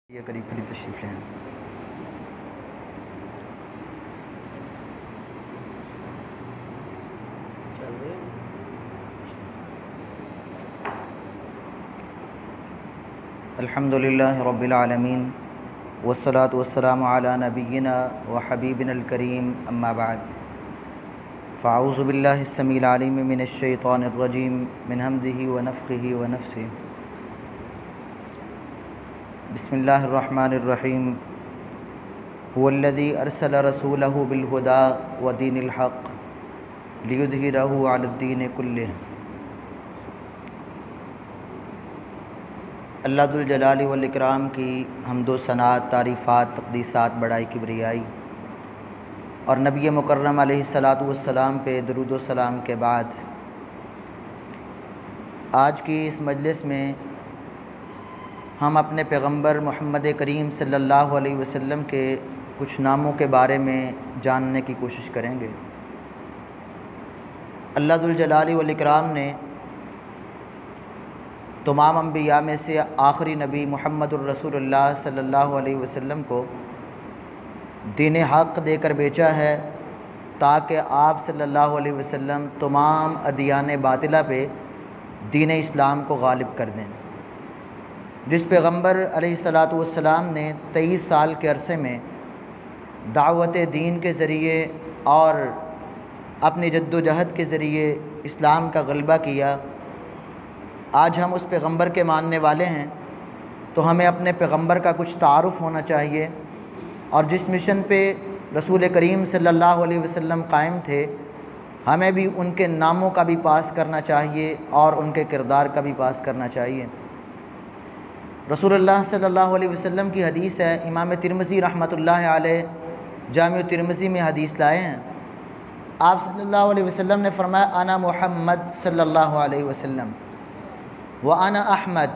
یہ قریب تشریف لیں۔ الحمدللہ رب العالمین والصلاة والسلام علی نبینا وحبیبنا الکریم اما بعد فاعوذ باللہ السمیع العلیم من الشیطان الرجیم من حمزہ ونفخہ ونفثہ بسم اللہ الرحمن الرحیم هو الذی ارسل رسولہ بالہدی ودین الحق لیظہرہ علی الدین کلہ۔ اللہ ذو الجلال والاکرام کی حمد و ثناء، تعریفات، تقدیسات، بڑائی، کبریائی، اور نبی مکرم علیہ الصلاۃ والسلام پہ درود و سلام کے بعد آج کی اس مجلس میں ہم اپنے پیغمبر محمد کریم صلی اللہ علیہ وسلم کے کچھ ناموں کے بارے میں جاننے کی کوشش کریں گے۔ اللہ ذو الجلال والاکرام نے تمام انبیاء میں سے آخری نبی محمد الرسول اللہ صلی اللہ علیہ وسلم کو دین حق دے کر بھیجا ہے تاکہ آپ صلی اللہ علیہ وسلم تمام ادیان باطلہ پہ دین اسلام کو غالب کر دیں۔ جس پیغمبر علیہ الصلاۃ والسلام نے 23 سال کے عرصے میں دعوت دین کے ذریعے اور اپنی جد و جہد کے ذریعے اسلام کا غلبہ کیا، آج ہم اس پیغمبر کے ماننے والے ہیں تو ہمیں اپنے پیغمبر کا کچھ تعارف ہونا چاہیے، اور جس مشن پہ رسول کریم صلی اللہ علیہ وسلم قائم تھے ہمیں بھی ان کے ناموں کا بھی پاس کرنا چاہیے اور ان کے کردار کا بھی پاس کرنا چاہیے۔ رسول اللہ صلی اللہ علیہ وسلم کی حدیث ہے، امام ترمذی رحمۃ اللہ علیہ جامع ترمذی میں حدیث لائے ہیں۔ آپ صلی اللہ علیہ وسلم نے فرمایا انا محمد صلی اللہ علیہ وسلم وَأَنَا أَحْمَدُ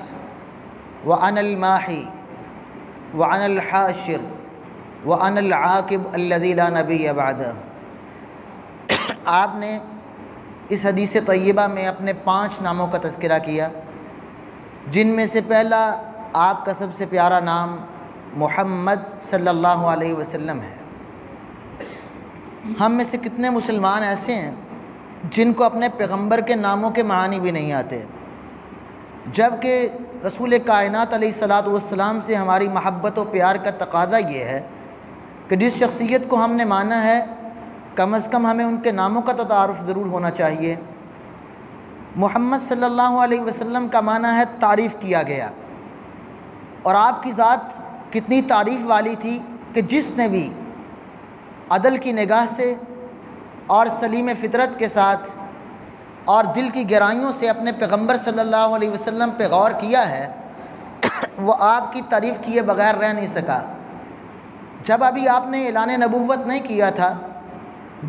وَأَنَا الْمَاحِي وَأَنَا الْحَاشِرُ وَأَنَا الْعَاقِبُ الَّذِي لَا نَبِيَّ بَعْدَهُ۔ آپ نے اس حدیث طیبہ میں اپنے 5 ناموں کا تذکرہ کیا، جن میں سے پہلا آپ کا سب سے پیارا نام محمد صلی اللہ علیہ وسلم ہے۔ ہم میں سے کتنے مسلمان ایسے ہیں جن کو اپنے پیغمبر کے ناموں کے معانی بھی نہیں آتے، جبکہ رسول کائنات علیہ الصلاۃ والسلام سے ہماری محبت و پیار کا تقاضا یہ ہے کہ جس شخصیت کو ہم نے مانا ہے کم از کم ہمیں ان کے ناموں کا تعارف ضرور ہونا چاہیے۔ محمد صلی اللہ علیہ وسلم کا معنی ہے تعریف کیا گیا، اور آپ کی ذات کتنی تعریف والی تھی کہ جس نے بھی عدل کی نگاہ سے اور سلیم فطرت کے ساتھ اور دل کی گہرائیوں سے اپنے پیغمبر صلی اللہ علیہ وسلم پہ غور کیا ہے وہ آپ کی تعریف کیے بغیر رہ نہیں سکا۔ جب ابھی آپ نے اعلان نبوت نہیں کیا تھا،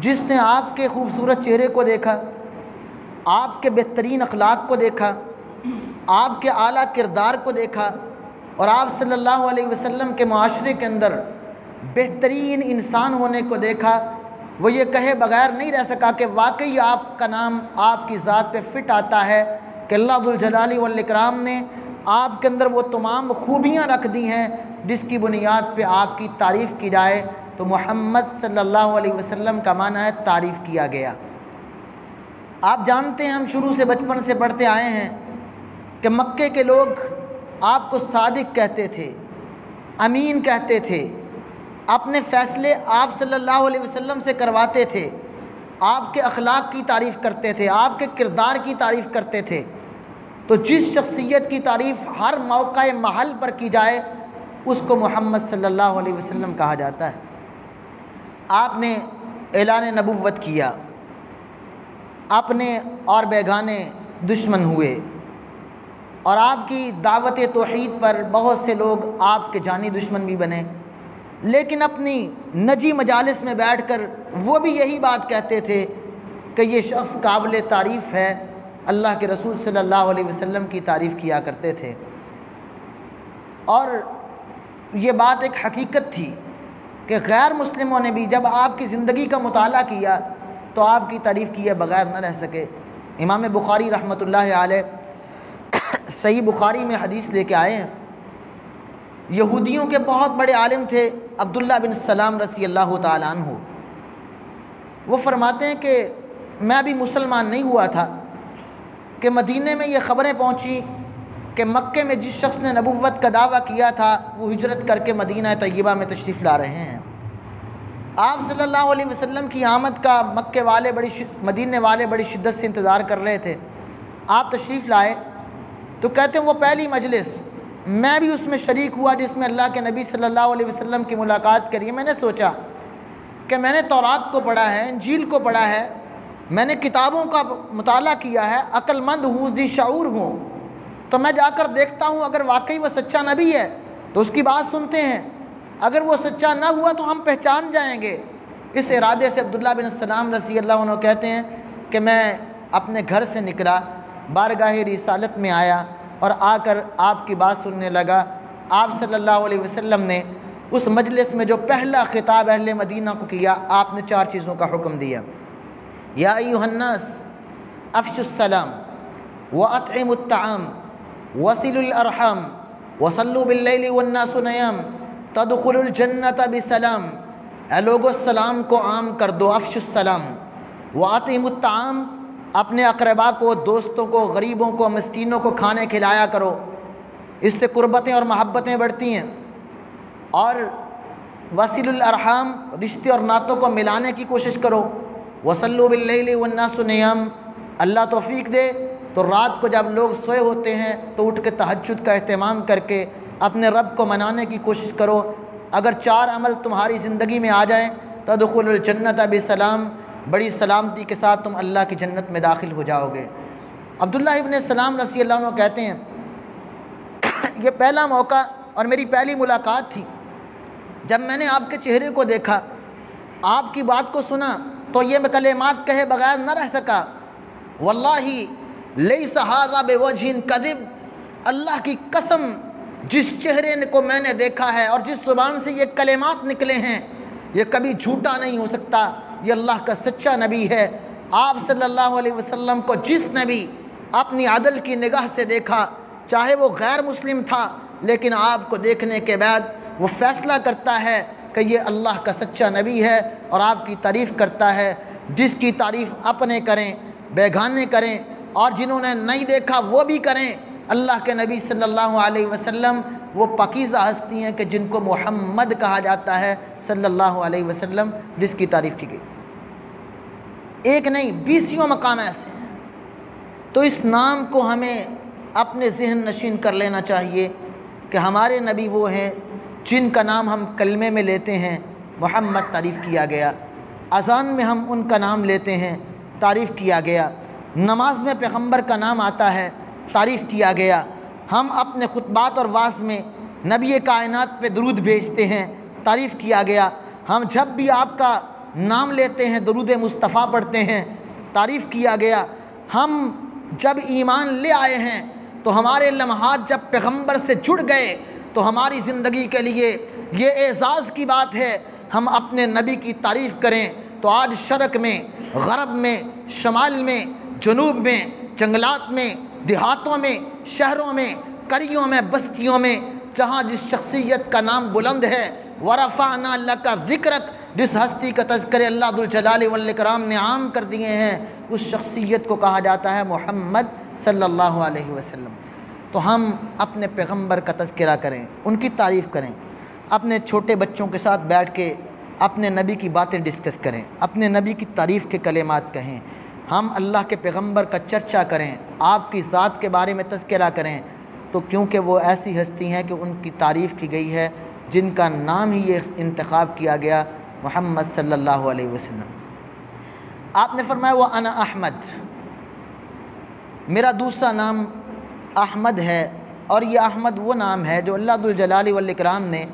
جس نے آپ کے خوبصورت چہرے کو دیکھا، آپ کے بہترین اخلاق کو دیکھا، آپ کے اعلیٰ کردار کو دیکھا، اور آپ صلی اللہ علیہ وسلم کے معاشرے کے اندر بہترین انسان ہونے کو دیکھا، وہ یہ کہے بغیر نہیں رہ سکا کہ واقعی آپ کا نام آپ کی ذات پہ فٹ آتا ہے کہ اللہ ذو الجلال والاکرام نے آپ کے اندر وہ تمام خوبیاں رکھ دی ہیں جس کی بنیاد پہ آپ کی تعریف کی جائے۔ تو محمد صلی اللہ علیہ وسلم کا معنی ہے تعریف کیا گیا۔ آپ جانتے ہیں، ہم شروع سے بچپن سے پڑھتے آئے ہیں کہ مکے کے لوگ آپ کو صادق کہتے تھے، امین کہتے تھے، اپنے فیصلے آپ صلی اللہ علیہ وسلم سے کرواتے تھے، آپ کے اخلاق کی تعریف کرتے تھے، آپ کے کردار کی تعریف کرتے تھے۔ تو جس شخصیت کی تعریف ہر موقع محل پر کی جائے اس کو محمد صلی اللہ علیہ وسلم کہا جاتا ہے۔ آپ نے اعلان نبوت کیا، اپنے اور بیگانے دشمن ہوئے، اور آپ کی دعوت توحید پر بہت سے لوگ آپ کے جانی دشمن بھی بنے، لیکن اپنی نجی مجالس میں بیٹھ کر وہ بھی یہی بات کہتے تھے کہ یہ شخص قابل تعریف ہے، اللہ کے رسول صلی اللہ علیہ وسلم کی تعریف کیا کرتے تھے۔ اور یہ بات ایک حقیقت تھی کہ غیر مسلموں نے بھی جب آپ کی زندگی کا مطالعہ کیا تو آپ کی تعریف کیے بغیر نہ رہ سکے۔ امام بخاری رحمۃ اللہ علیہ صحیح بخاری میں حدیث لے کے آئے ہیں یہودیوں کے بہت بڑے عالم تھے عبداللہ بن سلام رضی اللہ تعالیٰ عنہ۔ وہ فرماتے ہیں کہ میں ابھی مسلمان نہیں ہوا تھا کہ مدینے میں یہ خبریں پہنچی کہ مکے میں جس شخص نے نبوت کا دعویٰ کیا تھا وہ ہجرت کر کے مدینہ طیبہ میں تشریف لا رہے ہیں۔ آپ صلی اللہ علیہ وسلم کی آمد کا مکے والے مدینے والے بڑی شدت سے انتظار کر رہے تھے۔ آپ تشریف لائے تو کہتے ہیں وہ پہلی مجلس میں بھی اس میں شریک ہوا جس میں اللہ کے نبی صلی اللہ علیہ وسلم کی ملاقات کری۔ میں نے سوچا کہ میں نے تورات کو پڑھا ہے، انجیل کو پڑھا ہے، میں نے کتابوں کا مطالعہ کیا ہے، عقل مند ہوں، ذی شعور ہوں، تو میں جا کر دیکھتا ہوں اگر واقعی وہ سچا نبی ہے تو اس کی بات سنتے ہیں، اگر وہ سچا نہ ہوا تو ہم پہچان جائیں گے۔ اس ارادے سے عبداللہ بن سلام رضی اللہ عنہ کہتے ہیں کہ میں اپنے گھر سے نکلا، بارگاہ رسالت میں آیا اور آ کر آپ کی بات سننے لگا۔ آپ صلی اللہ علیہ وسلم نے اس مجلس میں جو پہلا خطاب اہل مدینہ کو کیا، آپ نے 4 چیزوں کا حکم دیا۔ یا ایھا الناس افشوا السلام واطعموا الطعام وصلوا الارحام وصلوا باللیل والناس نیام تدخلوا الجنۃ بسلام۔ اے لوگو سلام کو عام کر دو، افشوا السلام واطعموا الطعام، اپنے اقربا کو، دوستوں کو، غریبوں کو، مسکینوں کو کھانے کھلایا کرو، اس سے قربتیں اور محبتیں بڑھتی ہیں۔ اور وصلوا الارحام، رشتے اور ناتوں کو ملانے کی کوشش کرو۔ وصلوا باللیل والناس نیام، اللہ توفیق دے تو رات کو جب لوگ سوئے ہوتے ہیں تو اٹھ کے تہجد کا اہتمام کر کے اپنے رب کو منانے کی کوشش کرو۔ اگر 4 عمل تمہاری زندگی میں آ جائیں تدخلوا الجنۃ بسلام، بڑی سلامتی کے ساتھ تم اللہ کی جنت میں داخل ہو جاؤ گے۔ عبداللہ ابن سلام رضی اللہ عنہ کہتے ہیں یہ پہلا موقع اور میری پہلی ملاقات تھی، جب میں نے آپ کے چہرے کو دیکھا، آپ کی بات کو سنا تو یہ کلمات کہے بغیر نہ رہ سکا، واللہ لیس ھذا بوجہ کذب، اللہ کی قسم جس چہرے کو میں نے دیکھا ہے اور جس زبان سے یہ کلمات نکلے ہیں یہ کبھی جھوٹا نہیں ہو سکتا، یہ اللہ کا سچا نبی ہے۔ آپ صلی اللہ علیہ وسلم کو جس نبی اپنی عدل کی نگاہ سے دیکھا، چاہے وہ غیر مسلم تھا، لیکن آپ کو دیکھنے کے بعد وہ فیصلہ کرتا ہے کہ یہ اللہ کا سچا نبی ہے اور آپ کی تعریف کرتا ہے۔ جس کی تعریف اپنے کریں، بیگانے کریں، اور جنہوں نے نہیں دیکھا وہ بھی کریں۔ اللہ کے نبی صلی اللہ علیہ وسلم وہ پاکیزہ ہستی ہیں کہ جن کو محمد کہا جاتا ہے صلی اللہ علیہ وسلم، جس کی تعریف کی گئی۔ ایک نہیں 20 مقام ایسے ہیں، تو اس نام کو ہمیں اپنے ذہن نشین کر لینا چاہیے کہ ہمارے نبی وہ ہیں جن کا نام ہم کلمے میں لیتے ہیں، محمد تعریف کیا گیا، اذان میں ہم ان کا نام لیتے ہیں، تعریف کیا گیا، نماز میں پیغمبر کا نام آتا ہے، تعریف کیا گیا، ہم اپنے خطبات اور وعظ میں نبی کائنات پہ درود بھیجتے ہیں، تعریف کیا گیا، ہم جب بھی آپ کا نام لیتے ہیں درود مصطفیٰ پڑھتے ہیں، تعریف کیا گیا، ہم جب ایمان لے آئے ہیں تو ہمارے لمحات جب پیغمبر سے جڑ گئے تو ہماری زندگی کے لیے یہ اعزاز کی بات ہے ہم اپنے نبی کی تعریف کریں۔ تو آج شرق میں، غرب میں، شمال میں، جنوب میں، جنگلات میں، دیہاتوں میں، شہروں میں، قریوں میں، بستیوں میں، جہاں جس شخصیت کا نام بلند ہے، ورفعنا لک ذکرک، جس ہستی کا تذکرے اللہ ذوالجلال والاکرام نے عام کر دیے ہیں، اس شخصیت کو کہا جاتا ہے محمد صلی اللہ علیہ وسلم۔ تو ہم اپنے پیغمبر کا تذکرہ کریں، ان کی تعریف کریں، اپنے چھوٹے بچوں کے ساتھ بیٹھ کے اپنے نبی کی باتیں ڈسکس کریں، اپنے نبی کی تعریف کے کلمات کہیں، ہم اللہ کے پیغمبر کا چرچا کریں، آپ کی ذات کے بارے میں تذکرہ کریں، تو کیونکہ وہ ایسی ہستی ہیں کہ ان کی تعریف کی گئی ہے، جن کا نام ہی یہ انتخاب کیا گیا، محمد صلی اللہ علیہ وسلم۔ آپ نے فرمایا وَأَنَا احمد، میرا دوسرا نام احمد ہے، اور یہ احمد وہ نام ہے جو اللہ ذوالجلال والاکرام نے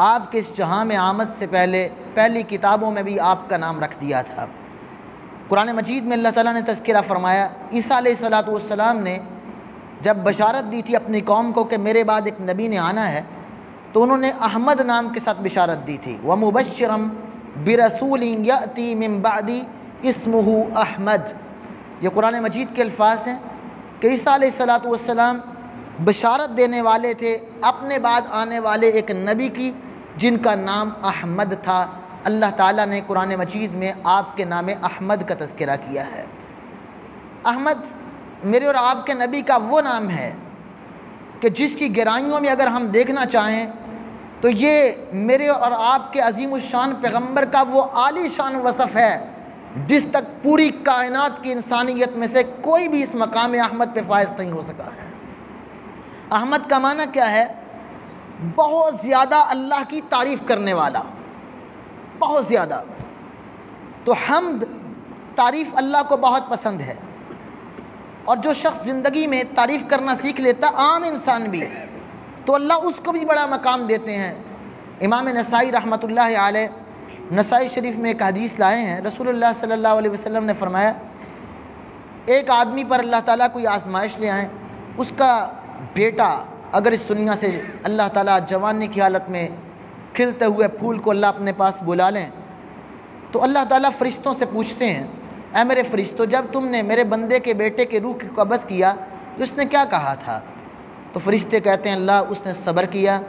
آپ کے اس جہاں میں آمد سے پہلے پہلی کتابوں میں بھی آپ کا نام رکھ دیا تھا۔ قرآن مجید میں اللہ تعالیٰ نے تذکرہ فرمایا، عیسیٰ علیہ السلام نے جب بشارت دی تھی اپنی قوم کو کہ میرے بعد ایک نبی نے آنا ہے، تو انہوں نے احمد نام کے ساتھ بشارت دی تھی، وَمُبَشِّرًا بِرَسُولٍ يَأْتِي مِن بَعْدِي اسْمُهُ احمد۔ یہ قرآن مجید کے الفاظ ہیں کہ عیسیٰ علیہ السلام بشارت دینے والے تھے اپنے بعد آنے والے ایک نبی کی جن کا نام احمد تھا۔ اللہ تعالیٰ نے قرآن مجید میں آپ کے نام احمد کا تذکرہ کیا ہے۔ احمد میرے اور آپ کے نبی کا وہ نام ہے کہ جس کی گہرائیوں میں اگر ہم دیکھنا چاہیں تو یہ میرے اور آپ کے عظیم الشان پیغمبر کا وہ عالی شان وصف ہے جس تک پوری کائنات کی انسانیت میں سے کوئی بھی اس مقام احمد پہ فائز نہیں ہو سکا ہے۔ احمد کا معنی کیا ہے؟ بہت زیادہ اللہ کی تعریف کرنے والا، بہت زیادہ۔ تو حمد تعریف اللہ کو بہت پسند ہے، اور جو شخص زندگی میں تعریف کرنا سیکھ لیتا، عام انسان بھی، تو اللہ اس کو بھی بڑا مقام دیتے ہیں۔ امام نسائی رحمۃ اللہ علیہ نسائی شریف میں ایک حدیث لائے ہیں، رسول اللہ صلی اللہ علیہ وسلم نے فرمایا ایک آدمی پر اللہ تعالیٰ کوئی آزمائش لے آئیں، اس کا بیٹا اگر اس دنیا سے اللہ تعالیٰ جوانی کی حالت میں کھلتے ہوئے پھول کو اللہ اپنے پاس بلا لیں، تو اللہ تعالیٰ فرشتوں سے پوچھتے ہیں اے میرے فرشتوں، جب تم نے میرے بندے کے بیٹے کے روح کو قبض کیا تو اس نے کیا کہا تھا؟ تو فرشتے کہتے ہیں اللہ اس نے صبر کیا،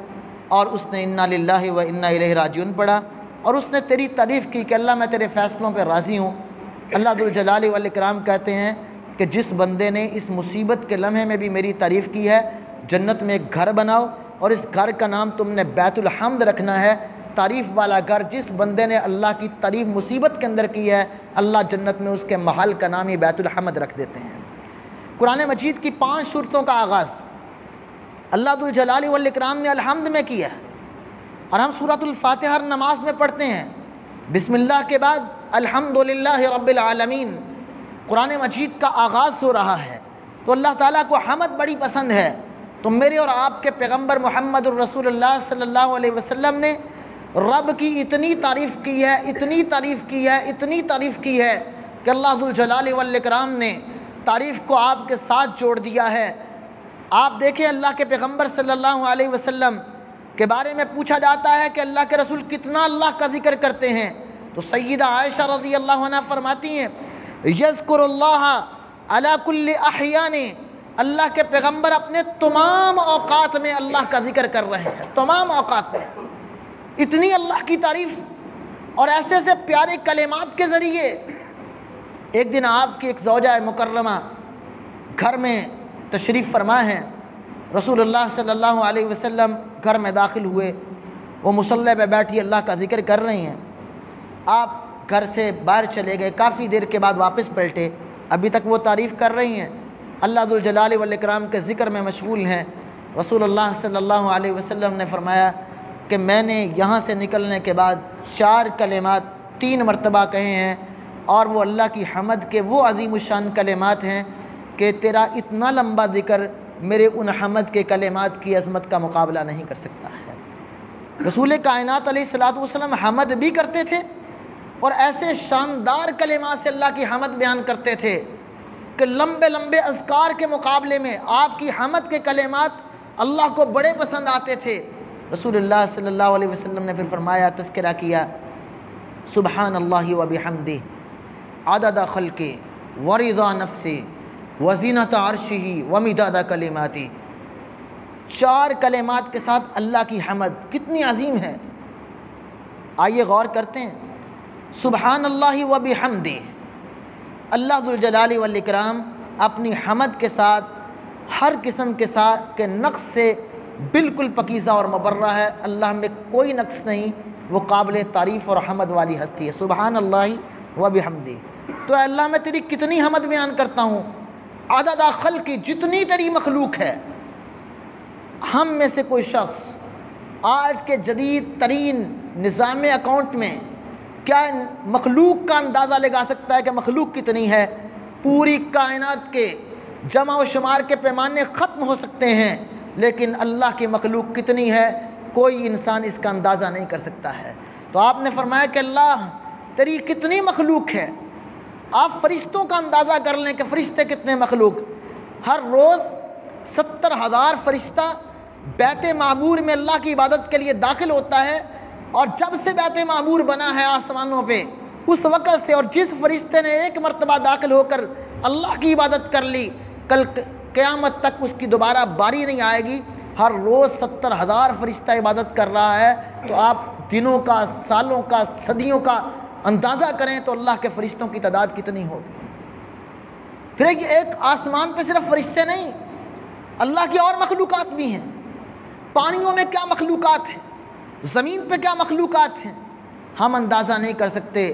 اور اس نے انا للہ و انا الیہ راجعون پڑھا، اور اس نے تیری تعریف کی کہ اللہ میں تیرے فیصلوں پہ راضی ہوں۔ اللہ ذوالجلال والاکرام کہتے ہیں کہ جس بندے نے اس مصیبت کے لمحے میں بھی میری تعریف کی ہے، جنت میں ایک گھر بناؤ اور اس گھر کا نام تم نے بیت الحمد رکھنا ہے۔ تعریف والا گھر، جس بندے نے اللہ کی تعریف مصیبت کے اندر کی ہے، اللہ جنت میں اس کے محل کا نام ہی بیت الحمد رکھ دیتے ہیں۔ قرآن مجید کی 5 سورتوں کا آغاز اللہ ذوالجلال والاکرام نے الحمد میں کیا ہے، اور ہم سورۃ الفاتحہ ہر نماز میں پڑھتے ہیں، بسم اللہ کے بعد الحمدللہ رب العالمین، قرآن مجید کا آغاز ہو رہا ہے۔ تو اللہ تعالیٰ کو حمد بڑی پسند ہے۔ تو میرے اور آپ کے پیغمبر محمد الرسول اللہ صلی اللہ علیہ وسلم نے رب کی اتنی تعریف کی ہے، اتنی تعریف کی ہے، اتنی تعریف کی ہے کہ اللہ ذوالجلال والاکرام نے تعریف کو آپ کے ساتھ جوڑ دیا ہے۔ آپ دیکھیں اللہ کے پیغمبر صلی اللہ علیہ وسلم کے بارے میں پوچھا جاتا ہے کہ اللہ کے رسول کتنا اللہ کا ذکر کرتے ہیں، تو سیدہ عائشہ رضی اللہ عنہ فرماتی ہیں یذکر اللہ علی کل احیان، اللہ کے پیغمبر اپنے تمام اوقات میں اللہ کا ذکر کر رہے ہیں، تمام اوقات میں اتنی اللہ کی تعریف، اور ایسے ایسے پیارے کلمات کے ذریعے۔ ایک دن آپ کی ایک زوجہ مکرمہ گھر میں تشریف فرما ہیں، رسول اللہ صلی اللہ علیہ وسلم گھر میں داخل ہوئے، وہ مصلی پہ بیٹھی اللہ کا ذکر کر رہی ہیں، آپ گھر سے باہر چلے گئے، کافی دیر کے بعد واپس پلٹے، ابھی تک وہ تعریف کر رہی ہیں، اللہ ذوالجلال والاکرام کے ذکر میں مشغول ہیں۔ رسول اللہ صلی اللہ علیہ وسلم نے فرمایا کہ میں نے یہاں سے نکلنے کے بعد 4 کلمات 3 مرتبہ کہے ہیں، اور وہ اللہ کی حمد کے وہ عظیم الشان کلمات ہیں کہ تیرا اتنا لمبا ذکر میرے ان حمد کے کلمات کی عظمت کا مقابلہ نہیں کر سکتا ہے۔ رسول کائنات علیہ الصلوۃ والسلام حمد بھی کرتے تھے، اور ایسے شاندار کلمات سے اللہ کی حمد بیان کرتے تھے کہ لمبے لمبے اذکار کے مقابلے میں آپ کی حمد کے کلمات اللہ کو بڑے پسند آتے تھے۔ رسول اللہ صلی اللہ علیہ وسلم نے پھر فرمایا، تذکرہ کیا، سبحان اللہ و بحمدہ عدد خلقہ ورضا نفسہ وزینۃ عرشہ ومداد کلماتہ۔ 4 کلمات کے ساتھ اللہ کی حمد کتنی عظیم ہے۔ آئیے غور کرتے ہیں، سبحان اللہ و بحمدہ، اللہ ذوالجلال والاکرام اپنی حمد کے ساتھ ہر قسم کے نقص سے بالکل پکیزہ اور مبرہ ہے، اللہ میں کوئی نقص نہیں، وہ قابل تعریف اور حمد والی ہستی ہے۔ سبحان اللہ و بحمدہ، تو اے اللہ میں تیری کتنی حمد بیان کرتا ہوں، عدد خلق، جتنی تیری مخلوق ہے۔ ہم میں سے کوئی شخص آج کے جدید ترین نظام اکاؤنٹ میں کیا مخلوق کا اندازہ لگا سکتا ہے کہ مخلوق کتنی ہے؟ پوری کائنات کے جمع و شمار کے پیمانے ختم ہو سکتے ہیں، لیکن اللہ کی مخلوق کتنی ہے کوئی انسان اس کا اندازہ نہیں کر سکتا ہے۔ تو آپ نے فرمایا کہ اللہ تیری کتنی مخلوق ہے، آپ فرشتوں کا اندازہ کر لیں کہ فرشتے کتنے مخلوق۔ ہر روز 70,000 فرشتہ بیت معمور میں اللہ کی عبادت کے لیے داخل ہوتا ہے، اور جب سے بیت معمور بنا ہے آسمانوں پہ، اس وقت سے، اور جس فرشتے نے ایک مرتبہ داخل ہو کر اللہ کی عبادت کر لی، کل قیامت تک اس کی دوبارہ باری نہیں آئے گی، ہر روز 70,000 فرشتہ عبادت کر رہا ہے، تو آپ دنوں کا، سالوں کا، صدیوں کا اندازہ کریں تو اللہ کے فرشتوں کی تعداد کتنی ہوگی۔ پھر ایک آسمان پہ صرف فرشتے نہیں، اللہ کی اور مخلوقات بھی ہیں۔ پانیوں میں کیا مخلوقات ہیں، زمین پہ کیا مخلوقات ہیں، ہم اندازہ نہیں کر سکتے۔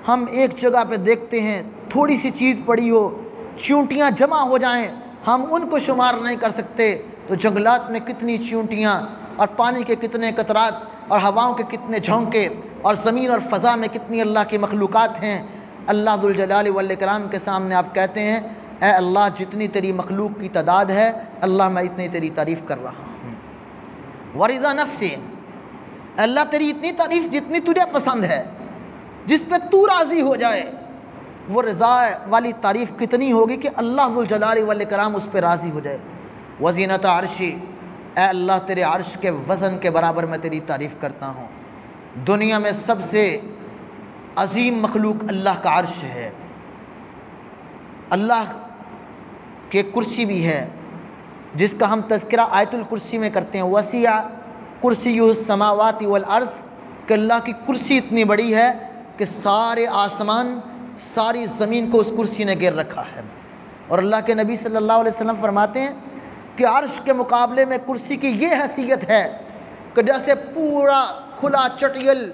ہم ایک جگہ پہ دیکھتے ہیں تھوڑی سی چیز پڑی ہو، چیونٹیاں جمع ہو جائیں، ہم ان کو شمار نہیں کر سکتے، تو جنگلات میں کتنی چیونٹیاں، اور پانی کے کتنے قطرات، اور ہواؤں کے کتنے جھونکے، اور زمین اور فضا میں کتنی اللہ کی مخلوقات ہیں۔ اللہ ذوالجلال والاکرام کے سامنے آپ کہتے ہیں اے اللہ جتنی تیری مخلوق کی تعداد ہے اللہ میں اتنی تیری تعریف کر رہا ہوں۔ ورضا نفسی، اللہ تیری اتنی تعریف جتنی تجھے پسند ہے، جس پہ تو راضی ہو جائے، وہ رضا والی تعریف کتنی ہوگی کہ اللہ ذوالجلال والاکرام اس پہ راضی ہو جائے۔ وزینت عرشی، اے اللہ تیرے عرش کے وزن کے برابر میں تیری تعریف کرتا ہوں۔ دنیا میں سب سے عظیم مخلوق اللہ کا عرش ہے۔ اللہ کے کرسی بھی ہے، جس کا ہم تذکرہ آیت الکرسی میں کرتے ہیں، وسیع کرسیہ السماوات والارض، کہ اللہ کی کرسی اتنی بڑی ہے کہ سارے آسمان، ساری زمین کو اس کرسی نے گھیر رکھا ہے۔ اور اللہ کے نبی صلی اللہ علیہ وسلم فرماتے ہیں کہ عرش کے مقابلے میں کرسی کی یہ حیثیت ہے کہ جیسے پورا کھلا چٹیل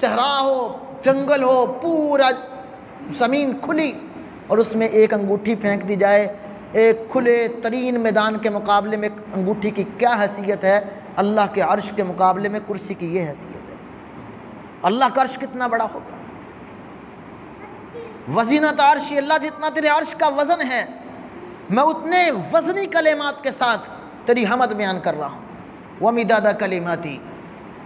صحرا ہو، جنگل ہو، پورا زمین کھلی، اور اس میں ایک انگوٹھی پھینک دی جائے، ایک کھلے ترین میدان کے مقابلے میں انگوٹھی کی کیا حیثیت ہے، اللہ کے عرش کے مقابلے میں کرسی کی یہ حیثیت ہے۔ اللہ کا عرش کتنا بڑا ہوگا۔ وزینت عرشی، اللہ جتنا تیرے عرش کا وزن ہے میں اتنے وزنی کلمات کے ساتھ تیری حمد بیان کر رہا ہوں۔ ومداد کلماتی،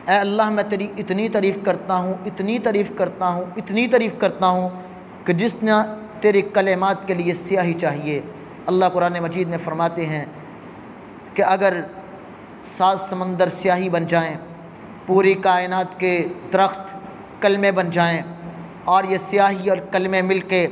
اے اللہ میں تیری اتنی تعریف کرتا ہوں، اتنی تعریف کرتا ہوں، اتنی تعریف کرتا ہوں کہ جس نے تیرے کلمات کے لیے سیاہی چاہیے۔ اللہ قرآن مجید میں فرماتے ہیں کہ اگر 7 سمندر سیاہی بن جائیں، پوری کائنات کے درخت کلمے بن جائیں، اور یہ سیاہی اور کلمے مل کے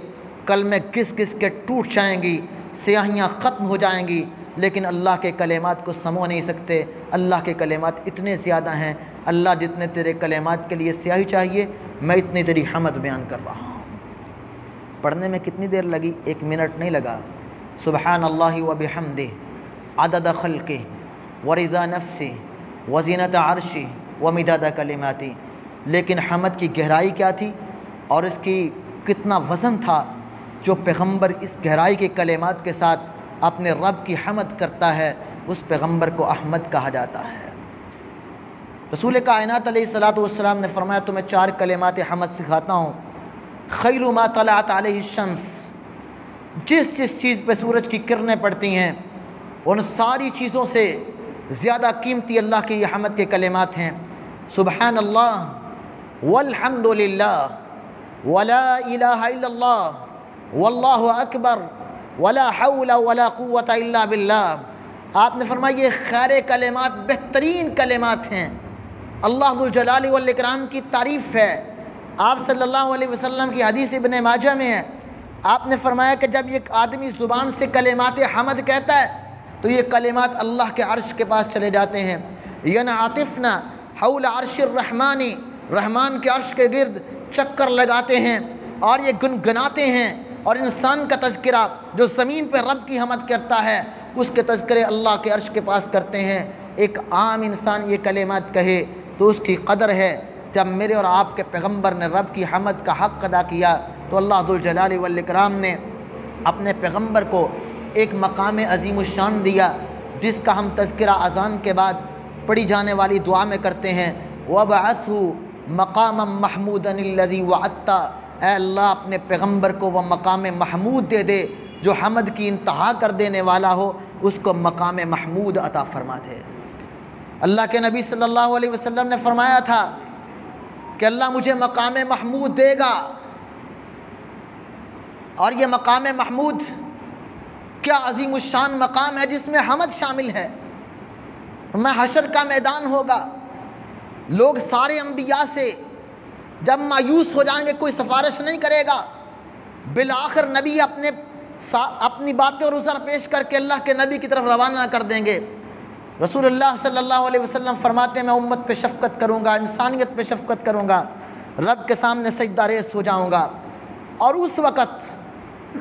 کلمے گھس گھس کے ٹوٹ جائیں گی، سیاہیاں ختم ہو جائیں گی، لیکن اللہ کے کلمات کو سمو نہیں سکتے۔ اللہ کے کلمات اتنے زیادہ ہیں، اللہ جتنے تیرے کلمات کے لیے سیاہی چاہیے میں اتنی تیری حمد بیان کر رہا ہوں۔ پڑھنے میں کتنی دیر لگی؟ 1 منٹ نہیں لگا۔ سبحان اللہ وبحمدہ عدد خلقہ ورضا نفسہ وزینت عرشہ ومداد کلماتی۔ لیکن حمد کی گہرائی کیا تھی اور اس کی کتنا وزن تھا، جو پیغمبر اس گہرائی کے کلمات کے ساتھ اپنے رب کی حمد کرتا ہے اس پیغمبر کو احمد کہا جاتا ہے۔ رسول کائنات علیہ الصلوۃ والسلام نے فرمایا تمہیں 4 کلمات حمد سکھاتا ہوں۔ خیر ما طلعت علیہ الشمس، جس چیز پہ سورج کی کرنیں پڑتی ہیں ان ساری چیزوں سے زیادہ قیمتی اللہ کی یہ حمد کے کلمات ہیں۔ سبحان اللہ والحمد للہ ولا الہ الا اللہ واللہ اکبر ولا حول ولا قوت الا باللہ۔ آپ نے فرمایا یہ خیر کلمات بہترین کلمات ہیں، اللہ ذوالجلال والاکرام کی تعریف ہے۔ آپ صلی اللہ علیہ وسلم کی حدیث ابن ماجہ میں ہے، آپ نے فرمایا کہ جب ایک آدمی زبان سے کلمات حمد کہتا ہے تو یہ کلمات اللہ کے عرش کے پاس چلے جاتے ہیں، ینعطفن حول عرش الرحمن، رحمان کے عرش کے گرد چکر لگاتے ہیں اور یہ گنگناتے ہیں، اور انسان کا تذکرہ جو زمین پہ رب کی حمد کرتا ہے اس کے تذکرے اللہ کے عرش کے پاس کرتے ہیں۔ ایک عام انسان یہ کلمات کہے تو اس کی قدر ہے، جب میرے اور آپ کے پیغمبر نے رب کی حمد کا حق ادا کیا تو اللہ ذوالجلال والاکرام نے اپنے پیغمبر کو ایک مقام عظیم الشان دیا، جس کا ہم تذکرہ اذان کے بعد پڑھی جانے والی دعا میں کرتے ہیں، وَبَعَثْهُ مَقَامًا مَحْمُودًا الَّذِي وَعَدتَّ۔ اے اللہ اپنے پیغمبر کو وہ مقام محمود دے دے جو حمد کی انتہا کر دینے والا ہو، اس کو مقام محمود عطا فرما دے۔ اللہ کے نبی صلی اللہ علیہ وسلم نے فرمایا تھا کہ اللہ مجھے مقام محمود دے گا، اور یہ مقام محمود کیا عظیم الشان مقام ہے جس میں حمد شامل ہے۔ میں حشر کا میدان ہوگا، لوگ سارے انبیاء سے جب مایوس ہو جائیں گے کوئی سفارش نہیں کرے گا، بالآخر نبی اپنے اپنی باتیں اور عذر پیش کر کے اللہ کے نبی کی طرف روانہ کر دیں گے۔ رسول اللہ صلی اللہ علیہ وسلم فرماتے ہیں میں امت پہ شفقت کروں گا، انسانیت پہ شفقت کروں گا، رب کے سامنے سجدہ ریز ہو جاؤں گا، اور اس وقت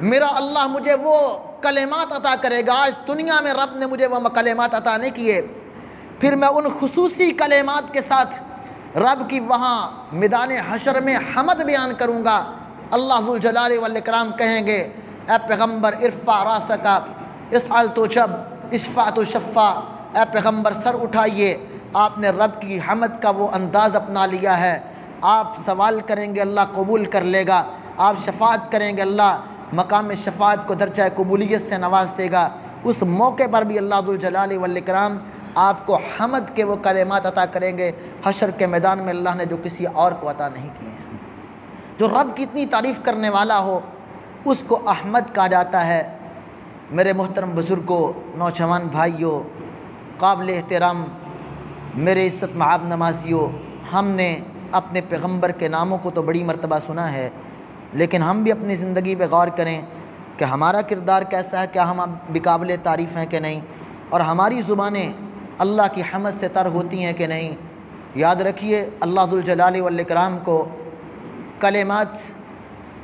میرا اللہ مجھے وہ کلمات عطا کرے گا۔ آج دنیا میں رب نے مجھے وہ کلمات عطا نہیں کیے، پھر میں ان خصوصی کلمات کے ساتھ رب کی وہاں میدان حشر میں حمد بیان کروں گا۔ اللہ ذوالجلال والاکرام کہیں گے اے پیغمبر ارفع راسک اسأل تو جب اشفع تو شفع، اے پیغمبر سر اٹھائیے، آپ نے رب کی حمد کا وہ انداز اپنا لیا ہے، آپ سوال کریں گے اللہ قبول کر لے گا، آپ شفاعت کریں گے اللہ مقام شفاعت کو درجہ قبولیت سے نواز دے گا۔ اس موقع پر بھی اللہ ذوالجلال والاکرام آپ کو حمد کے وہ کلمات عطا کریں گے حشر کے میدان میں اللہ نے جو کسی اور کو عطا نہیں کیے ہیں۔ جو رب کی اتنی تعریف کرنے والا ہو اس کو احمد کہا جاتا ہے۔ میرے محترم بزرگوں، نوجوان بھائیوں، قابل احترام میرے عزت مآب نمازیوں، ہم نے اپنے پیغمبر کے ناموں کو تو بڑی مرتبہ سنا ہے، لیکن ہم بھی اپنی زندگی پہ غور کریں کہ ہمارا کردار کیسا ہے، کیا ہم بقابل تعریف ہیں کہ نہیں، اور ہماری زبانیں اللہ کی حمد سے تر ہوتی ہیں کہ نہیں۔ یاد رکھیے اللہ ذوالجلال والاکرام کو کلمات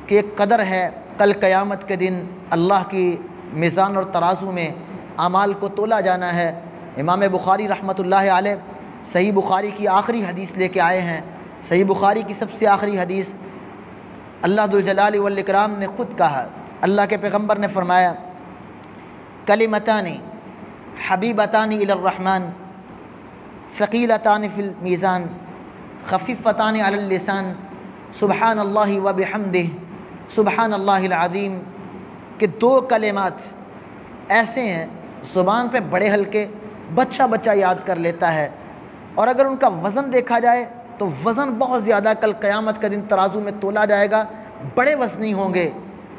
کی ایک قدر ہے، کل قیامت کے دن اللہ کی میزان اور ترازو میں اعمال کو تولا جانا ہے۔ امام بخاری رحمۃ اللہ علیہ صحیح بخاری کی آخری حدیث لے کے آئے ہیں۔ صحیح بخاری کی سب سے آخری حدیث اللہ ذوالجلال والاکرام نے خود کہا، اللہ کے پیغمبر نے فرمایا کلمتان حبیبتان الی الرحمن ثقیلتان فی المیزان خفیفتان علی اللسان سبحان اللہ وبحمدہ سبحان اللہ العظیم، کہ دو کلمات ایسے ہیں زبان پہ بڑے ہلکے، بچہ بچہ یاد کر لیتا ہے، اور اگر ان کا وزن دیکھا جائے تو وزن بہت زیادہ کل قیامت کا دن ترازو میں تولا جائے گا، بڑے وزنی ہوں گے،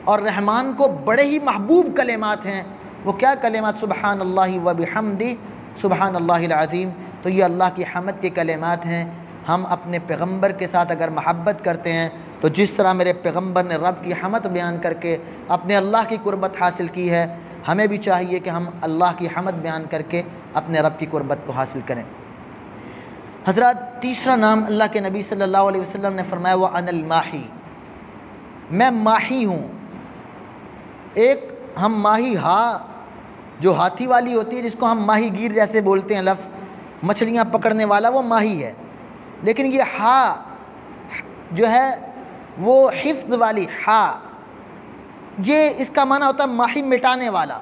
اور رحمان کو بڑے ہی محبوب کلمات ہیں۔ وہ کیا کلمات؟ سبحان اللہ وبحمدہ سبحان اللہ العظیم۔ تو یہ اللہ کی حمد کے کلمات ہیں۔ ہم اپنے پیغمبر کے ساتھ اگر محبت کرتے ہیں تو جس طرح میرے پیغمبر نے رب کی حمد بیان کر کے اپنے اللہ کی قربت حاصل کی ہے، ہمیں بھی چاہیے کہ ہم اللہ کی حمد بیان کر کے اپنے رب کی قربت کو حاصل کریں۔ حضرات، تیسرا نام اللہ کے نبی صلی اللہ علیہ وسلم نے فرمایا وہ انا الماحی، میں ماہی ہوں۔ ایک ہم ماہی جو ہاتھی والی ہوتی ہے، جس کو ہم ماہی گیر جیسے بولتے ہیں لفظ، مچھلیاں پکڑنے والا، وہ ماہی ہے، لیکن یہ جو ہے وہ حفظ والی یہ اس کا معنی ہوتا ہے ماہی مٹانے والا۔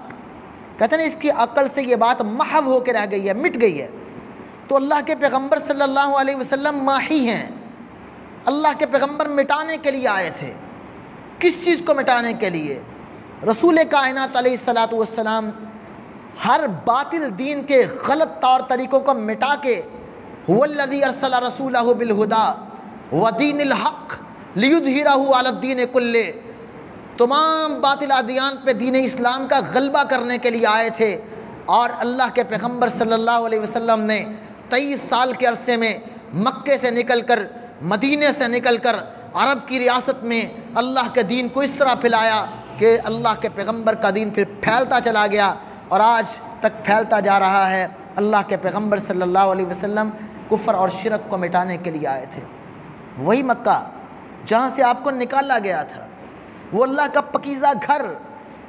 کہتے ہیں اس کی عقل سے یہ بات محو ہو کے رہ گئی ہے، مٹ گئی ہے۔ تو اللہ کے پیغمبر صلی اللہ علیہ وسلم ماہی ہیں، اللہ کے پیغمبر مٹانے کے لیے آئے تھے۔ کس چیز کو مٹانے کے لیے؟ رسول کائنات علیہ الصلاۃ والسلام ہر باطل دین کے غلط طور طریقوں کو مٹا کے هو الذی ارسل رسولہ بالہدی ودین الحق لیظہرہ علی الدین کلہ، تمام باطل ادیان پہ دین اسلام کا غلبہ کرنے کے لیے آئے تھے۔ اور اللہ کے پیغمبر صلی اللہ علیہ وسلم نے 23 سال کے عرصے میں مکے سے نکل کر، مدینے سے نکل کر عرب کی ریاست میں اللہ کے دین کو اس طرح پھیلایا کہ اللہ کے پیغمبر کا دین پھر پھیلتا چلا گیا اور آج تک پھیلتا جا رہا ہے۔ اللہ کے پیغمبر صلی اللہ علیہ وسلم کفر اور شرک کو مٹانے کے لیے آئے تھے۔ وہی مکہ جہاں سے آپ کو نکالا گیا تھا، وہ اللہ کا پکیزہ گھر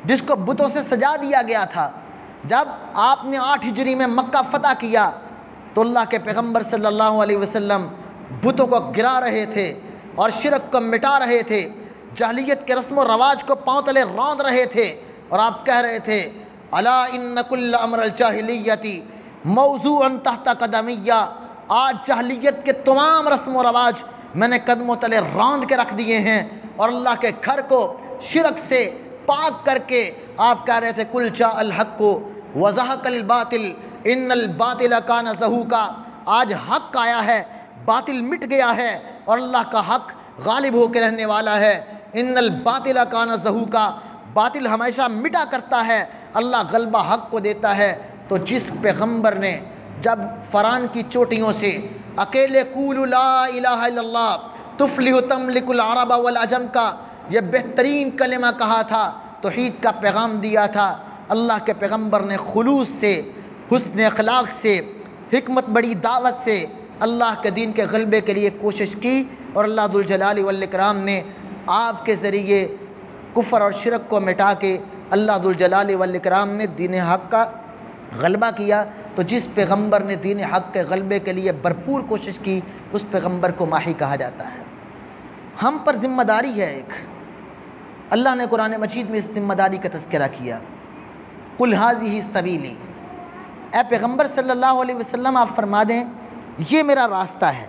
جس کو بتوں سے سجا دیا گیا تھا، جب آپ نے 8 ہجری میں مکہ فتح کیا تو اللہ کے پیغمبر صلی اللہ علیہ وسلم بتوں کو گرا رہے تھے اور شرک کو مٹا رہے تھے، جاہلیت کے رسم و رواج کو پاؤں تلے روند رہے تھے، اور آپ کہہ رہے تھے الا ان کل امر الجاہلیت موضوعا تحت قدمیہ، آج جاہلیت کے تمام رسم و رواج میں نے قدموں تلے روند کے رکھ دیے ہیں، اور اللہ کے گھر کو شرک سے پاک کر کے آپ کہہ رہے تھے کل جاء الحق وزہق الباطل ان الباطل کان زہوقا، آج حق آیا ہے، باطل مٹ گیا ہے، اور اللہ کا حق غالب ہو کے رہنے والا ہے۔ ان الباطل کان زہوقا، باطل ہمیشہ مٹا کرتا ہے، اللہ غلبہ حق کو دیتا ہے۔ تو جس پیغمبر نے جب فران کی چوٹیوں سے اکیلے قولوا لا الہ الا اللہ تفلح تملک العرب والعجم کا یہ بہترین کلمہ کہا تھا، توحید کا پیغام دیا تھا، اللہ کے پیغمبر نے خلوص سے، حسن اخلاق سے، حکمت بڑی دعوت سے اللہ کے دین کے غلبے کے لیے کوشش کی، اور اللہ ذوالجلال والاکرام نے آپ کے ذریعے کفر اور شرک کو مٹا کے اللہ ذوالجلال والاکرام نے دین حق کا غلبہ کیا۔ تو جس پیغمبر نے دین حق کے غلبے کے لیے بھرپور کوشش کی، اس پیغمبر کو ماہی کہا جاتا ہے۔ ہم پر ذمہ داری ہے ایک، اللہ نے قرآن مجید میں اس ذمہ داری کا تذکرہ کیا، قُلْ هَٰذِهِ سَبِيلِي، اے پیغمبر صلی اللہ علیہ وسلم آپ فرما دیں یہ میرا راستہ ہے،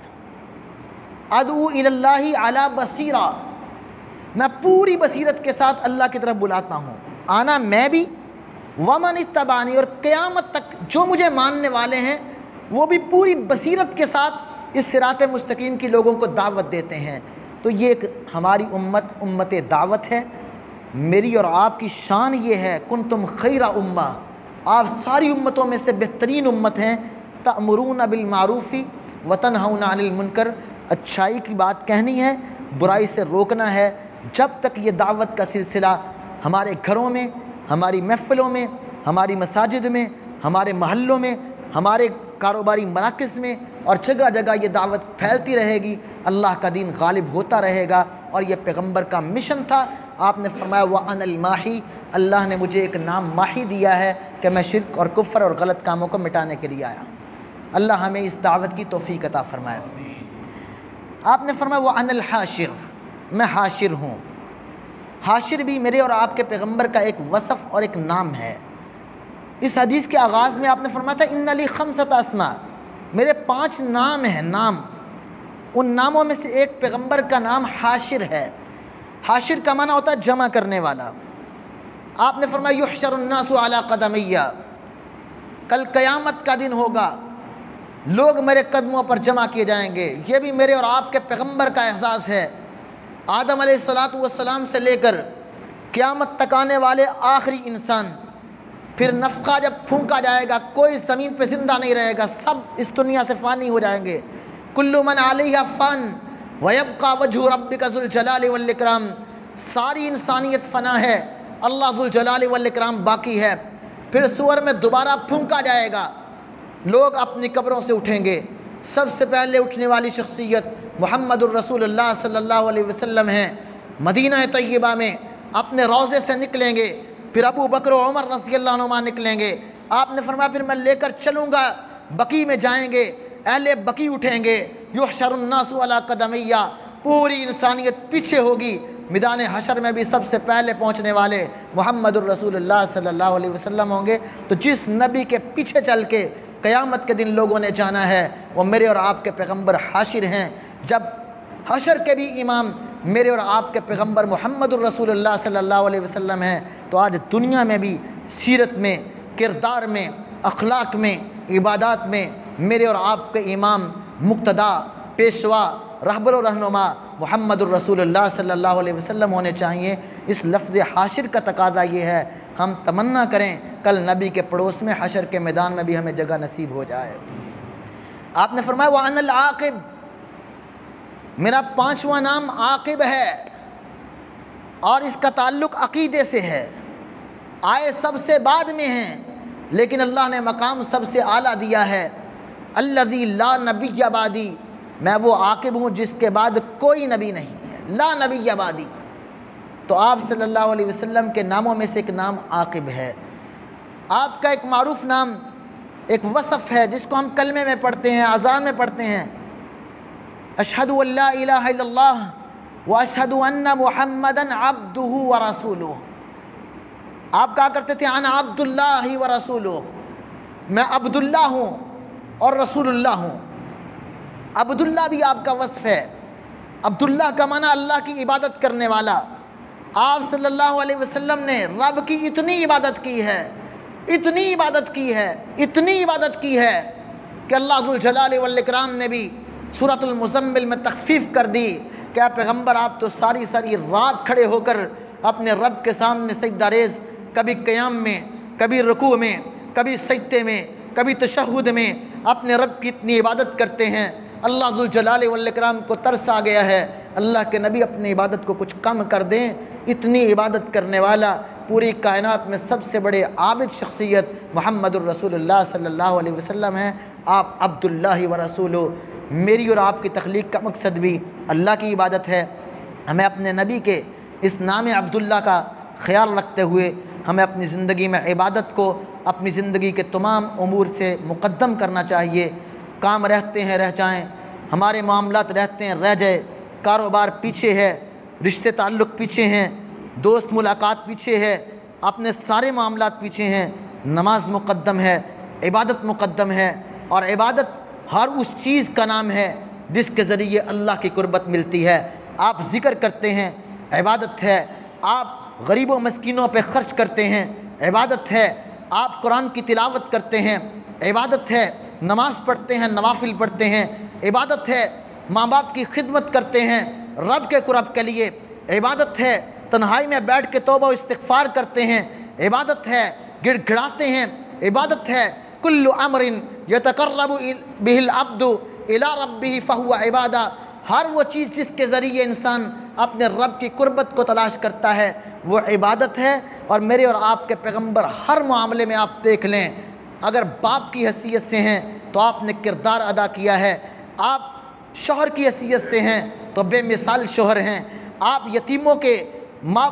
ادعو الی اللہ علی بصیرہ، میں پوری بصیرت کے ساتھ اللہ کی طرف بلاتا ہوں، آنا میں بھی، ومن اتبعنی، اور قیامت تک جو مجھے ماننے والے ہیں وہ بھی پوری بصیرت کے ساتھ اس صراط مستقیم کی لوگوں کو دعوت دیتے ہیں۔ تو یہ ایک ہماری امت دعوت ہے۔ میری اور آپ کی شان یہ ہے، کنتم خیر امہ، آپ ساری امتوں میں سے بہترین امت ہیں، تأمرون بالمعروف وتنہون عن المنکر، اچھائی کی بات کہنی ہے، برائی سے روکنا ہے۔ جب تک یہ دعوت کا سلسلہ ہمارے گھروں میں، ہماری محفلوں میں، ہماری مساجد میں، ہمارے محلوں میں، ہمارے کاروباری مراکز میں اور جگہ جگہ یہ دعوت پھیلتی رہے گی، اللہ کا دین غالب ہوتا رہے گا۔ اور یہ پیغمبر کا مشن تھا۔ آپ نے فرمایا وَأَنَا الْمَاحِي، اللہ نے مجھے ایک نام ماحی دیا ہے کہ میں شرک اور کفر اور غلط کاموں کو مٹانے کے لیے آیا ہوں۔ اللہ ہمیں اس دعوت کی توفیق عطا فرمائے۔ آپ نے فرمایا وَأَنَا الْحَاشِرُ، میں حاشر ہوں۔ حاشر بھی میرے اور آپ کے پیغمبر کا ایک وصف اور ایک نام ہے۔ اس حدیث کے آغاز میں آپ نے فرمایا تھا اِنَّ لِی خَمْسَةَ اسماء، میرے 5 نام ہیں، نام۔ ان ناموں میں سے ایک پیغمبر کا نام حاشر ہے۔ حاشر کا معنی ہوتا ہے جمع کرنے والا۔ آپ نے فرمایا یحشر الناس علی قدمیہ، کل قیامت کا دن ہوگا، لوگ میرے قدموں پر جمع کیے جائیں گے۔ یہ بھی میرے اور آپ کے پیغمبر کا اعزاز ہے۔ آدم علیہ السلام سے لے کر قیامت تک آنے والے آخری انسان، پھر نفخہ جب پھونکا جائے گا کوئی زمین پہ زندہ نہیں رہے گا، سب اس دنیا سے فانی ہو جائیں گے۔ کل من علیہ فان ویبقى وجہ ربک ذو الجلال والاکرام، ساری انسانیت فنا ہے، اللہ ذو الجلال والاکرام باقی ہے۔ پھر سور میں دوبارہ پھونکا جائے گا، لوگ اپنی قبروں سے اٹھیں گے۔ سب سے پہلے اٹھنے والی شخصیت محمد الرسول اللہ صلی اللہ علیہ وسلم ہیں۔ مدینہ طیبہ میں اپنے روضے سے نکلیں گے، پھر ابو بکر و عمر رضی اللہ عنہما نکلیں گے۔ آپ نے فرمایا پھر میں لے کر چلوں گا، بقیع میں جائیں گے، اہل بقیع اٹھیں گے، یحشر الناس علی قدمیہ، پوری انسانیت پیچھے ہوگی۔ میدان حشر میں بھی سب سے پہلے پہنچنے والے محمد الرسول اللہ صلی اللہ علیہ وسلم ہوں گے۔ تو جس نبی کے پیچھے چل کے قیامت کے دن لوگوں نے جانا ہے، وہ میرے اور آپ کے پیغمبر حاشر ہیں۔ جب حشر کے بھی امام میرے اور آپ کے پیغمبر محمد الرسول اللہ صلی اللہ علیہ وسلم ہیں، تو آج دنیا میں بھی سیرت میں، کردار میں، اخلاق میں، عبادات میں میرے اور آپ کے امام، مقتدا، پیشوا، رہبر و رہنما محمد الرسول اللہ صلی اللہ علیہ وسلم ہونے چاہیے۔ اس لفظ حاشر کا تقاضا یہ ہے، ہم تمنا کریں کل نبی کے پڑوس میں حشر کے میدان میں بھی ہمیں جگہ نصیب ہو جائے۔ آپ نے فرمایا وَأَنَا الْعَاقِبُ، میرا 5واں نام عاقب ہے، اور اس کا تعلق عقیدے سے ہے۔ آئے سب سے بعد میں ہیں، لیکن اللہ نے مقام سب سے اعلیٰ دیا ہے۔ الذی لا نبی بعدی، میں وہ عاقب ہوں جس کے بعد کوئی نبی نہیں ہے، لا نبی بعدی۔ تو آپ صلی اللہ علیہ وسلم کے ناموں میں سے ایک نام عاقب ہے۔ آپ کا ایک معروف نام، ایک وصف ہے جس کو ہم کلمے میں پڑھتے ہیں، اذان میں پڑھتے ہیں، اشہد ان لا الہ الا اللہ واشہد ان محمدا عبدہ ورسولہ۔ آپ کہا کرتے تھے انا عبد اللہ ورسولہ، میں عبداللہ ہوں اور رسول اللہ ہوں۔ عبداللہ بھی آپ کا وصف ہے۔ عبداللہ کا معنی اللہ کی عبادت کرنے والا۔ آپ صلی اللہ علیہ وسلم نے رب کی اتنی عبادت کی ہے، اتنی عبادت کی ہے، اتنی عبادت کی ہے کہ اللہ ذو الجلال والاکرام نے بھی سورۃ المزمل میں تخفیف کر دی کہ اے پیغمبر آپ تو ساری رات کھڑے ہو کر اپنے رب کے سامنے سجدہ ریز، کبھی قیام میں، کبھی رکوع میں، کبھی سجدے میں، کبھی تشہد میں اپنے رب کی اتنی عبادت کرتے ہیں۔ اللہ ذو الجلال والاکرام کو ترس آ گیا ہے اللہ کے نبی اپنی عبادت کو کچھ کم کر دیں۔ اتنی عبادت کرنے والا، پوری کائنات میں سب سے بڑے عابد شخصیت محمد الرسول اللہ صلی اللہ علیہ وسلم ہیں۔ آپ عبداللہ و رسولہ۔ میری اور آپ کی تخلیق کا مقصد بھی اللہ کی عبادت ہے۔ ہمیں اپنے نبی کے اس نام عبداللہ کا خیال رکھتے ہوئے ہمیں اپنی زندگی میں عبادت کو اپنی زندگی کے تمام امور سے مقدم کرنا چاہیے۔ کام رہتے ہیں رہ جائیں، ہمارے معاملات رہتے ہیں رہ جائے، کاروبار پیچھے ہے، رشتے تعلق پیچھے ہیں، دوست ملاقات پیچھے ہے، اپنے سارے معاملات پیچھے ہیں، نماز مقدم ہے، عبادت مقدم ہے۔ اور عبادت ہر اس چیز کا نام ہے جس کے ذریعے اللہ کی قربت ملتی ہے۔ آپ ذکر کرتے ہیں، عبادت ہے۔ آپ غریب و مسکینوں پہ خرچ کرتے ہیں، عبادت ہے۔ آپ قرآن کی تلاوت کرتے ہیں، عبادت ہے۔ نماز پڑھتے ہیں، نوافل پڑھتے ہیں، عبادت ہے۔ ماں باپ کی خدمت کرتے ہیں رب کے قرب کے لیے، عبادت ہے۔ تنہائی میں بیٹھ کے توبہ و استغفار کرتے ہیں، عبادت ہے۔ گڑ گڑاتے ہیں، عبادت ہے۔ کل امر یتقرب بہ العبد الی ربہ فہو عبادہ۔ ہر وہ چیز جس کے ذریعے انسان اپنے رب کی قربت کو تلاش کرتا ہے وہ عبادت ہے۔ اور میرے اور آپ کے پیغمبر ہر معاملے میں آپ دیکھ لیں، اگر باپ کی حیثیت سے ہیں تو آپ نے کردار ادا کیا ہے، آپ شوہر کی حیثیت سے ہیں تو بے مثال شوہر ہیں، آپ یتیموں کے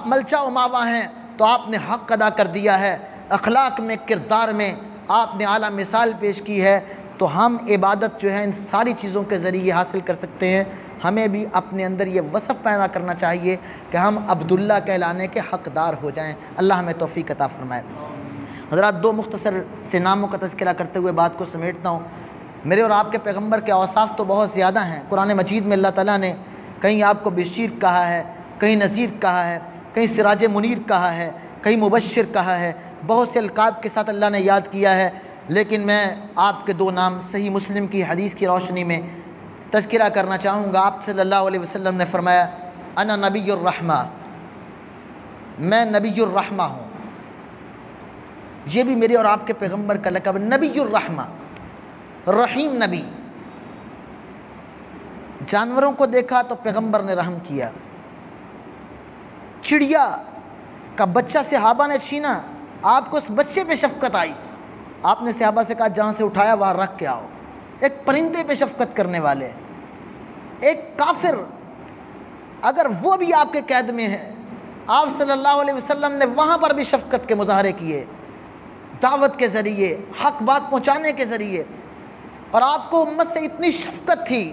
ملچا و ماوا ہیں تو آپ نے حق ادا کر دیا ہے، اخلاق میں کردار میں آپ نے اعلیٰ مثال پیش کی ہے۔ تو ہم عبادت جو ہے ان ساری چیزوں کے ذریعے حاصل کر سکتے ہیں۔ ہمیں بھی اپنے اندر یہ وصف پیدا کرنا چاہیے کہ ہم عبداللہ کہلانے کے حقدار ہو جائیں۔ اللہ ہمیں توفیق عطا فرمائے۔ حضرات، دو مختصر سے ناموں کا تذکرہ کرتے ہوئے بات کو سمیٹتا ہوں۔ میرے اور آپ کے پیغمبر کے اوصاف تو بہت زیادہ ہیں۔ قرآن مجید میں اللہ تعالیٰ نے کہیں آپ کو بشیر کہا ہے، کہیں نذیر کہا ہے، کہیں سراج منیر کہا ہے، کہیں مبشر کہا ہے، بہت سے القاب کے ساتھ اللہ نے یاد کیا ہے۔ لیکن میں آپ کے دو نام صحیح مسلم کی حدیث کی روشنی میں تذکرہ کرنا چاہوں گا۔ آپ صلی اللہ علیہ وسلم نے فرمایا، انا نبی الرحمہ، میں نبی الرحمہ ہوں۔ یہ بھی میرے اور آپ کے پیغمبر کا لقب، نبی الرحمہ، رحیم نبی۔ جانوروں کو دیکھا تو پیغمبر نے رحم کیا، چڑیا کا بچہ صحابہ نے چھینا، آپ کو اس بچے پہ شفقت آئی، آپ نے صحابہ سے کہا جہاں سے اٹھایا وہاں رکھ کے آؤ۔ ایک پرندے پہ شفقت کرنے والے، ایک کافر اگر وہ بھی آپ کے قید میں ہے، آپ صلی اللہ علیہ وسلم نے وہاں پر بھی شفقت کے مظاہرے کیے، دعوت کے ذریعے، حق بات پہنچانے کے ذریعے۔ اور آپ کو امت سے اتنی شفقت تھی،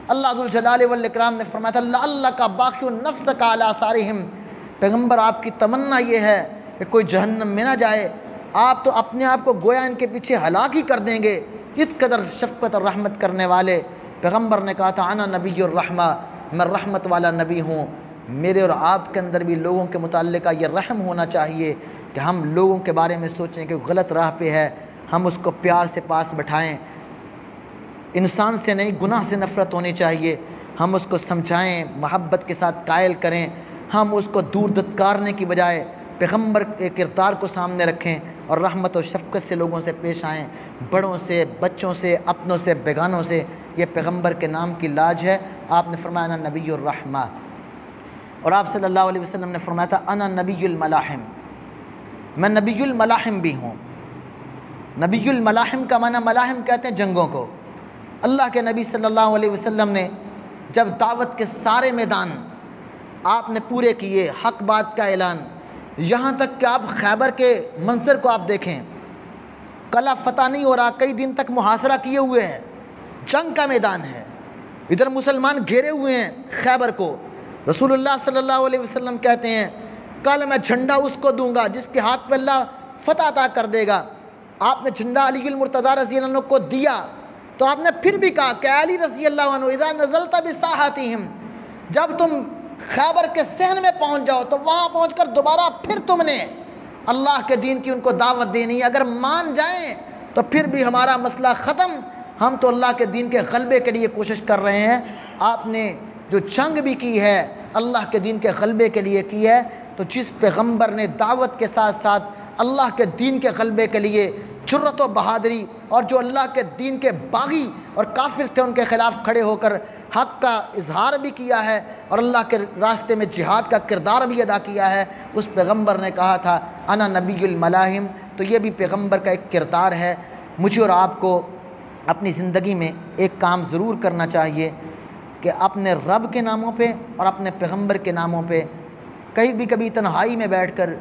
اللہ ذوالجلال والاکرام نے فرمایا تھا لعلک باخع نفسک علی آثارہم، پیغمبر آپ کی تمنا یہ ہے کہ کوئی جہنم میں نہ جائے، آپ تو اپنے آپ کو گویا ان کے پیچھے ہلاک ہی کر دیں گے۔ اس قدر شفقت اور رحمت کرنے والے پیغمبر نے کہا تھا انا نبی الرحمہ، میں رحمت والا نبی ہوں۔ میرے اور آپ کے اندر بھی لوگوں کے متعلقہ یہ رحم ہونا چاہیے کہ ہم لوگوں کے بارے میں سوچیں کہ غلط راہ پہ ہے، ہم اس کو پیار سے پاس بٹھائیں۔ انسان سے نہیں، گناہ سے نفرت ہونی چاہیے، ہم اس کو سمجھائیں، محبت کے ساتھ قائل کریں، ہم اس کو دور دتکارنے کی بجائے پیغمبر کے کردار کو سامنے رکھیں اور رحمت و شفقت سے لوگوں سے پیش آئیں، بڑوں سے، بچوں سے، اپنوں سے، بیگانوں سے۔ یہ پیغمبر کے نام کی لاج ہے۔ آپ نے فرمایا انا نبی الرحمہ، اور آپ صلی اللہ علیہ وسلم نے فرمایا تھا انا نبی الملاحم، میں نبی الملاحم بھی ہوں۔ نبی الملاحم کا معنی، ملاحم کہتے ہیں جنگوں کو۔ اللہ کے نبی صلی اللہ علیہ وسلم نے جب دعوت کے سارے میدان آپ نے پورے کیے، حق بات کا اعلان، یہاں تک کہ آپ خیبر کے منظر کو آپ دیکھیں، قلعہ فتح نہیں ہو رہا، کئی دن تک محاصرہ کیے ہوئے ہیں، جنگ کا میدان ہے، ادھر مسلمان گھیرے ہوئے ہیں خیبر کو۔ رسول اللہ صلی اللہ علیہ وسلم کہتے ہیں کل میں جھنڈا اس کو دوں گا جس کے ہاتھ پہ اللہ فتح عطا کر دے گا۔ آپ نے جھنڈا علی المرتضیٰ رضی اللہ عنہ کو دیا، تو آپ نے پھر بھی کہا کہ علی رضی اللہ عنہ اذا نزلت بساحتہم، جب تم خیبر کے صحن میں پہنچ جاؤ تو وہاں پہنچ کر دوبارہ پھر تم نے اللہ کے دین کی ان کو دعوت دینی ہے، اگر مان جائیں تو پھر بھی ہمارا مسئلہ ختم، ہم تو اللہ کے دین کے غلبے کے لیے کوشش کر رہے ہیں۔ آپ نے جو جنگ بھی کی ہے اللہ کے دین کے غلبے کے لیے کی ہے، تو جس پیغمبر نے دعوت کے ساتھ ساتھ اللہ کے دین کے غلبے کے لیے جرأت و بہادری، اور جو اللہ کے دین کے باغی اور کافر تھے ان کے خلاف کھڑے ہو کر حق کا اظہار بھی کیا ہے اور اللہ کے راستے میں جہاد کا کردار بھی ادا کیا ہے، اس پیغمبر نے کہا تھا انا نبی الملاہم، تو یہ بھی پیغمبر کا ایک کردار ہے۔ مجھے اور آپ کو اپنی زندگی میں ایک کام ضرور کرنا چاہیے کہ اپنے رب کے ناموں پہ اور اپنے پیغمبر کے ناموں پہ کبھی تنہائی میں بیٹھ کر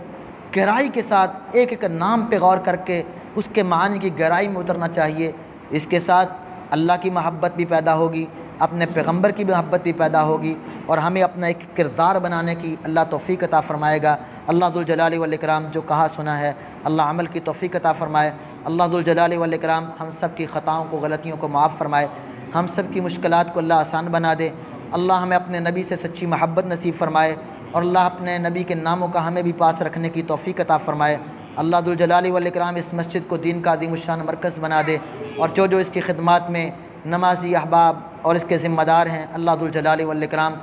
گہرائی کے ساتھ ایک ایک نام پہ غور کر کے اس کے معنی کی گہرائی میں اترنا چاہیے۔ اس کے ساتھ اللہ کی محبت بھی پیدا ہوگی، اپنے پیغمبر کی محبت بھی پیدا ہوگی، اور ہمیں اپنا ایک کردار بنانے کی اللہ توفیق عطا فرمائے گا۔ اللہ ذوالجلال والاکرام جو کہا سنا ہے اللہ عمل کی توفیق عطا فرمائے۔ اللہ ذوالجلال والاکرام ہم سب کی خطاؤں کو، غلطیوں کو معاف فرمائے، ہم سب کی مشکلات کو اللہ آسان بنا دے۔ اللہ ہمیں اپنے نبی سے سچی محبت نصیب فرمائے، اور اللہ اپنے نبی کے ناموں کا ہمیں بھی پاس رکھنے کی توفیق عطا فرمائے۔ اللہ ذوالجلال والاکرام اس مسجد کو دین کا عظیم الشان مرکز بنا دے، اور جو اس کی خدمات میں نمازی احباب اور اس کے ذمہ دار ہیں، اللہ ذوالجلال والاکرام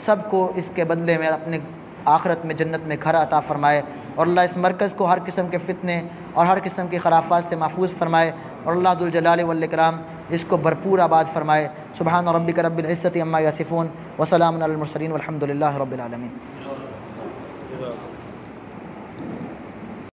سب کو اس کے بدلے میں اپنے آخرت میں جنت میں گھر عطا فرمائے، اور اللہ اس مرکز کو ہر قسم کے فتنے اور ہر قسم کی خرافات سے محفوظ فرمائے، اور اللہ ذوالجلال والاکرام اس کو بھرپور آباد فرمائے۔ سبحان ربک رب العزت عما یصفون وسلام علی المرسلین والحمد للہ رب العالمین۔